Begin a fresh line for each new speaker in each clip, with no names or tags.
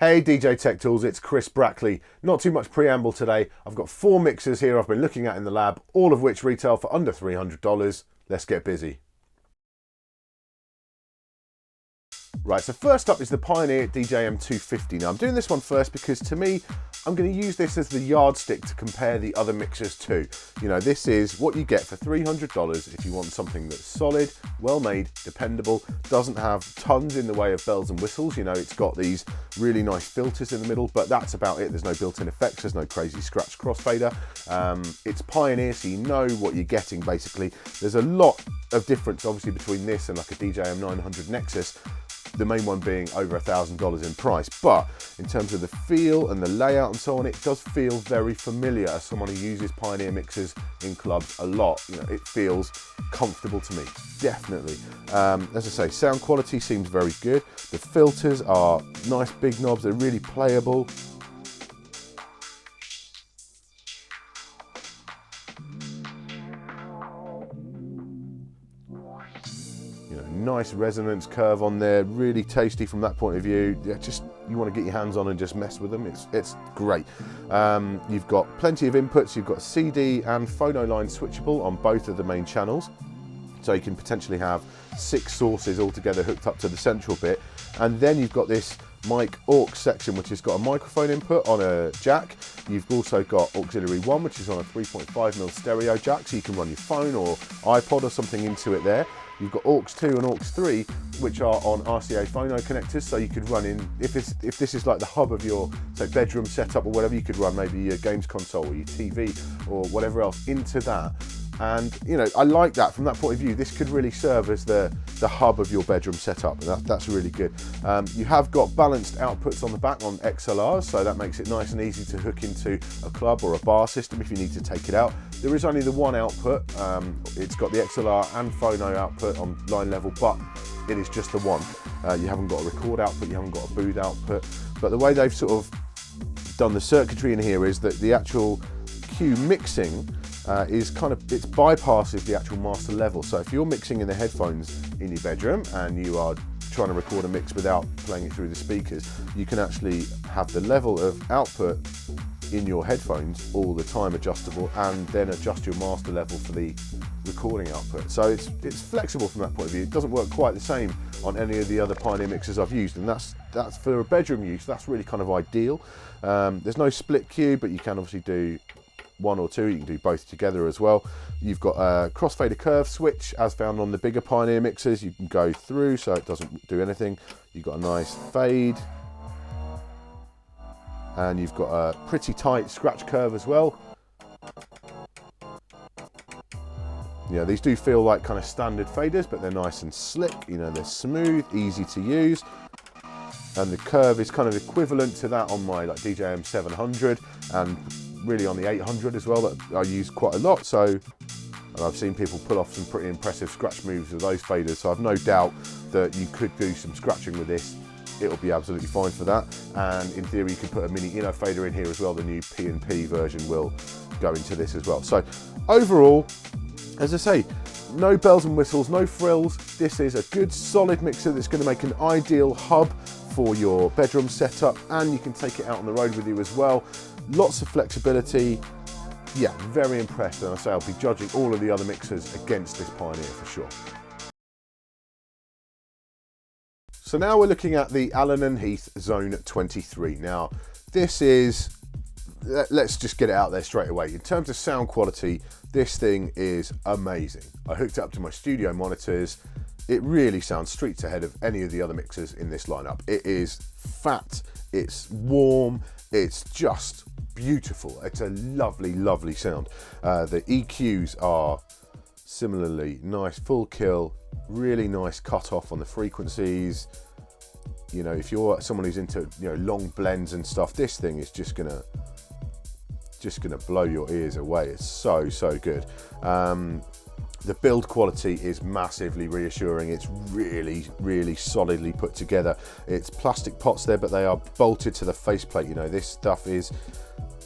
Hey DJ Tech Tools, it's Chris Brackley. Not too much preamble today. I've got 4 mixers here I've been looking at in the lab, all of which retail for under $300. Let's get busy. Right, so first up is the Pioneer DJM-250. Now I'm doing this one first because to me, I'm going to use this as the yardstick to compare the other mixers to. You know, this is what you get for $300 if you want something that's solid, well made, dependable, doesn't have tons in the way of bells and whistles. You know, it's got these really nice filters in the middle, but that's about it. There's no built-in effects, there's no crazy scratch crossfader. It's Pioneer, so you know what you're getting basically. There's a lot of difference obviously between this and like a DJM-900 Nexus, the main one being over $1,000 in price, but in terms of the feel and the layout and so on, it does feel very familiar. As someone who uses Pioneer mixers in clubs a lot, you know, it feels comfortable to me, definitely. As I say, sound quality seems very good. The filters are nice big knobs, they're really playable. Nice resonance curve on there, really tasty from that point of view. Yeah, just you want to get your hands on and just mess with them. It's great. You've got plenty of inputs. You've got CD and phono line switchable on both of the main channels, so you can potentially have 6 sources all together hooked up to the central bit. And then you've got this mic aux section, which has got a microphone input on a jack. You've also got auxiliary 1, which is on a 3.5mm stereo jack, so you can run your phone or iPod or something into it there. You've got aux 2 and aux 3, which are on RCA phono connectors, so you could run in, if this is like the hub of your, say, bedroom setup or whatever, you could run maybe your games console or your TV or whatever else into that. And you know, I like that from that point of view. This could really serve as the hub of your bedroom setup, and that's really good. You have got balanced outputs on the back on XLRs, so that makes it nice and easy to hook into a club or a bar system if you need to take it out. There is only the one output. It's got the XLR and phono output on line level, but it is just the one. You haven't got a record output, you haven't got a booth output. But the way they've sort of done the circuitry in here is that the actual cue mixing is kind of, it's bypasses the actual master level. So if you're mixing in the headphones in your bedroom and you are trying to record a mix without playing it through the speakers, you can actually have the level of output in your headphones all the time adjustable, and then adjust your master level for the recording output. So it's flexible from that point of view. It doesn't work quite the same on any of the other Pioneer mixers I've used, and that's for a bedroom use. That's really kind of ideal. There's no split cue, but you can obviously do 1 or 2, you can do both together as well. You've got a crossfader curve switch as found on the bigger Pioneer mixers. You can go through so it doesn't do anything. You've got a nice fade, and you've got a pretty tight scratch curve as well. Yeah, these do feel like kind of standard faders, but they're nice and slick. You know, they're smooth, easy to use. And the curve is kind of equivalent to that on my like DJM-700 and really on the 800 as well, that I use quite a lot. So, and I've seen people pull off some pretty impressive scratch moves with those faders. So I've no doubt that you could do some scratching with this. It'll be absolutely fine for that. And in theory, you can put a mini inner fader in here as well. The new P&P version will go into this as well. So overall, as I say, no bells and whistles, no frills. This is a good solid mixer that's going to make an ideal hub for your bedroom setup, and you can take it out on the road with you as well. Lots of flexibility. Yeah, very impressed, and I say I'll be judging all of the other mixers against this Pioneer for sure. So now we're looking at the Allanon Heath Xone 23. Now this is, let's just get it out there straight away. In terms of sound quality, this thing is amazing. I hooked it up to my studio monitors. It really sounds streets ahead of any of the other mixers in this lineup. It is fat, it's warm, it's just beautiful. It's a lovely, lovely sound. The EQs are similarly nice, full kill, really nice cut off on the frequencies. You know, if you're someone who's into, you know, long blends and stuff, this thing is just gonna blow your ears away. It's so good. The build quality is massively reassuring. It's really solidly put together. It's plastic pots there, but they are bolted to the faceplate. You know, this stuff is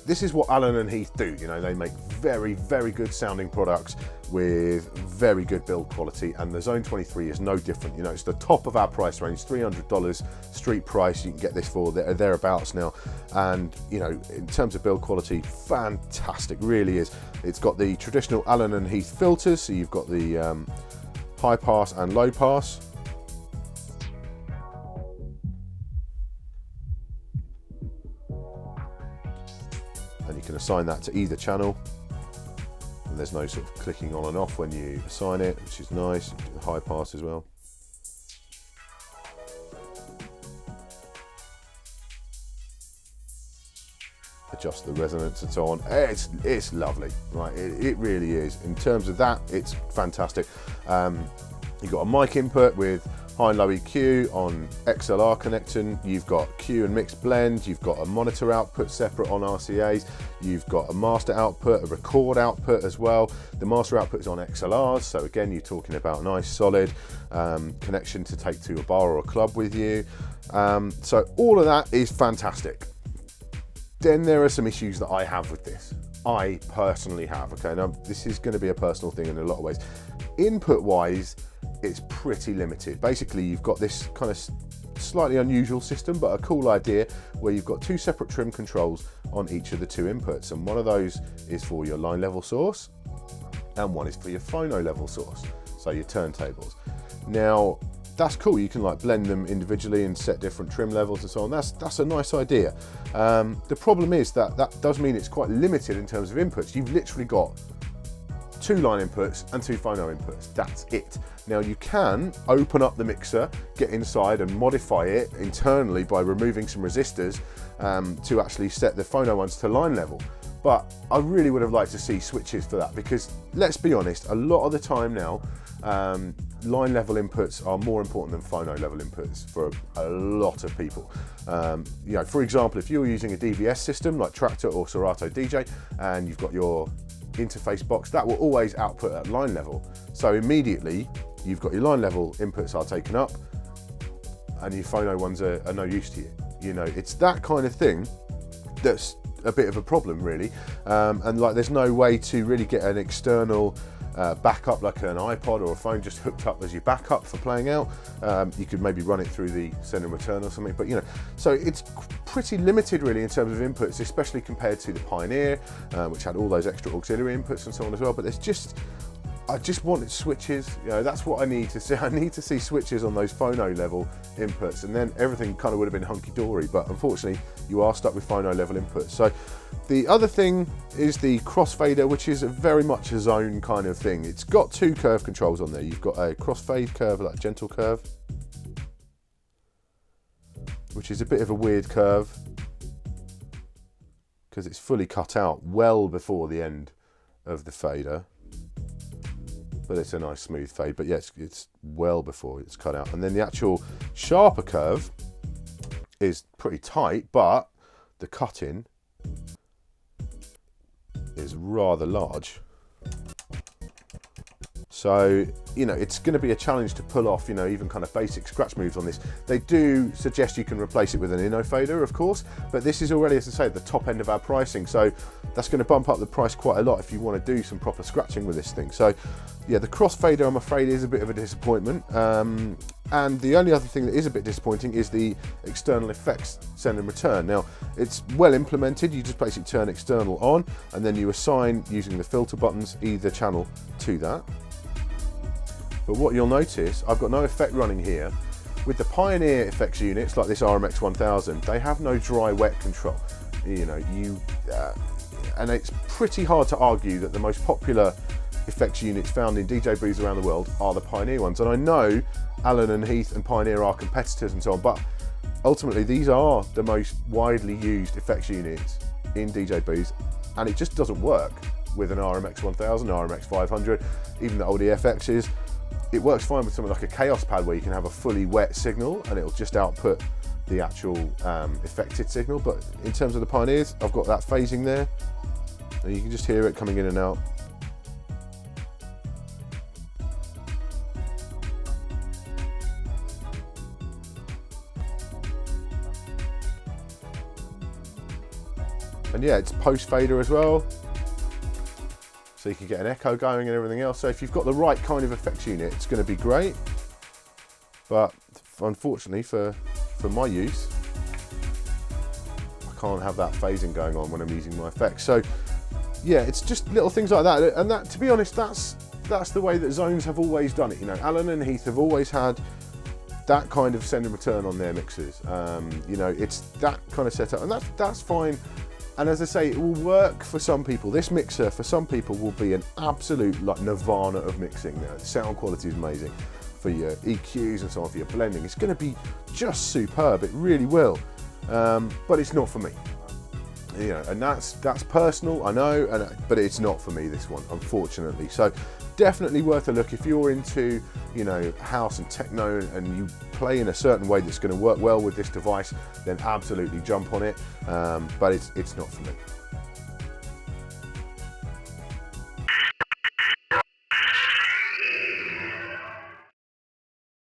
this is what Allanon and Heath do. You know, they make very, very good sounding products with very good build quality, and the Xone 23 is no different. You know, it's the top of our price range, $300 street price. You can get this for thereabouts now, and you know, in terms of build quality, fantastic, really is. It's got the traditional Allanon and Heath filters, so you've got the high pass and low pass. And you can assign that to either channel, and there's no sort of clicking on and off when you assign it, which is nice. You can do the high pass as well. Adjust the resonance and so on. It's lovely, right? It really is. In terms of that, it's fantastic. You've got a mic input with high and low EQ on XLR connector. You've got Q and mixed blend. You've got a monitor output separate on RCAs. You've got a master output, a record output as well. The master output is on XLRs, so again, you're talking about a nice solid connection to take to a bar or a club with you. So all of that is fantastic. Then there are some issues that I have with this. I personally have, okay? Now, this is going to be a personal thing in a lot of ways. Input-wise, it's pretty limited. Basically, you've got this kind of slightly unusual system, but a cool idea, where you've got two separate trim controls on each of the two inputs, and one of those is for your line level source, and one is for your phono level source, so your turntables. Now, that's cool. You can like blend them individually and set different trim levels and so on. That's a nice idea. The problem is that does mean it's quite limited in terms of inputs. You've literally got two line inputs and two phono inputs. That's it. Now you can open up the mixer, get inside and modify it internally by removing some resistors to actually set the phono ones to line level. But I really would have liked to see switches for that, because let's be honest, a lot of the time now, line level inputs are more important than phono level inputs for a lot of people. You know, for example, if you're using a DVS system like Traktor or Serato DJ, and you've got your interface box, that will always output at line level. So immediately you've got your line level inputs are taken up, and your phono ones are no use to you. You know, it's that kind of thing that's a bit of a problem, really. And like, there's no way to really get an external backup like an iPod or a phone just hooked up as your backup for playing out. You could maybe run it through the send and return or something, but you know, so it's pretty limited really in terms of inputs, especially compared to the Pioneer, which had all those extra auxiliary inputs and so on as well. But there's just, I just wanted switches. You know, that's what I need to see. I need to see switches on those phono level inputs, and then everything kind of would have been hunky-dory. But unfortunately, you are stuck with phono level inputs. So the other thing is the crossfader, which is very much a Xone kind of thing. It's got two curve controls on there. You've got a crossfade curve, like a gentle curve, which is a bit of a weird curve because it's fully cut out well before the end of the fader. But it's a nice smooth fade. But yes, it's well before it's cut out. And then the actual sharper curve is pretty tight, but the cut-in is rather large. So, you know, it's going to be a challenge to pull off, you know, even kind of basic scratch moves on this. They do suggest you can replace it with an Inno fader, of course, but this is already, as I say, at the top end of our pricing. So that's going to bump up the price quite a lot if you want to do some proper scratching with this thing. So yeah, the crossfader, I'm afraid, is a bit of a disappointment. And the only other thing that is a bit disappointing is the external effects send and return. Now, it's well implemented. You just basically turn external on, and then you assign, using the filter buttons, either channel to that. But what you'll notice, I've got no effect running here. With the Pioneer effects units, like this RMX 1000, they have no dry wet control. You know, and it's pretty hard to argue that the most popular effects units found in DJ booths around the world are the Pioneer ones. And I know Allanon, Heath and Pioneer are competitors and so on, but ultimately these are the most widely used effects units in DJ booths, and it just doesn't work with an RMX 1000, RMX 500, even the old EFXs. It works fine with something like a Chaos Pad, where you can have a fully wet signal and it'll just output the actual affected signal. But in terms of the Pioneers, I've got that phasing there, and you can just hear it coming in and out. And yeah, it's post fader as well, so you can get an echo going and everything else. So if you've got the right kind of effects unit, it's going to be great. But unfortunately for my use, I can't have that phasing going on when I'm using my effects. So yeah, it's just little things like that. And that, to be honest, that's the way that Xones have always done it. You know, Allanon and Heath have always had that kind of send and return on their mixers. You know, it's that kind of setup, and that's fine. And as I say, it will work for some people. This mixer, for some people, will be an absolute like nirvana of mixing. The sound quality is amazing for your EQs and so on, for your blending. It's going to be just superb. It really will. But it's not for me. You know, and that's personal, I know, but it's not for me, this one, unfortunately. So definitely worth a look if you're into, you know, house and techno, and you play in a certain way that's going to work well with this device. Then absolutely jump on it. But it's not for me.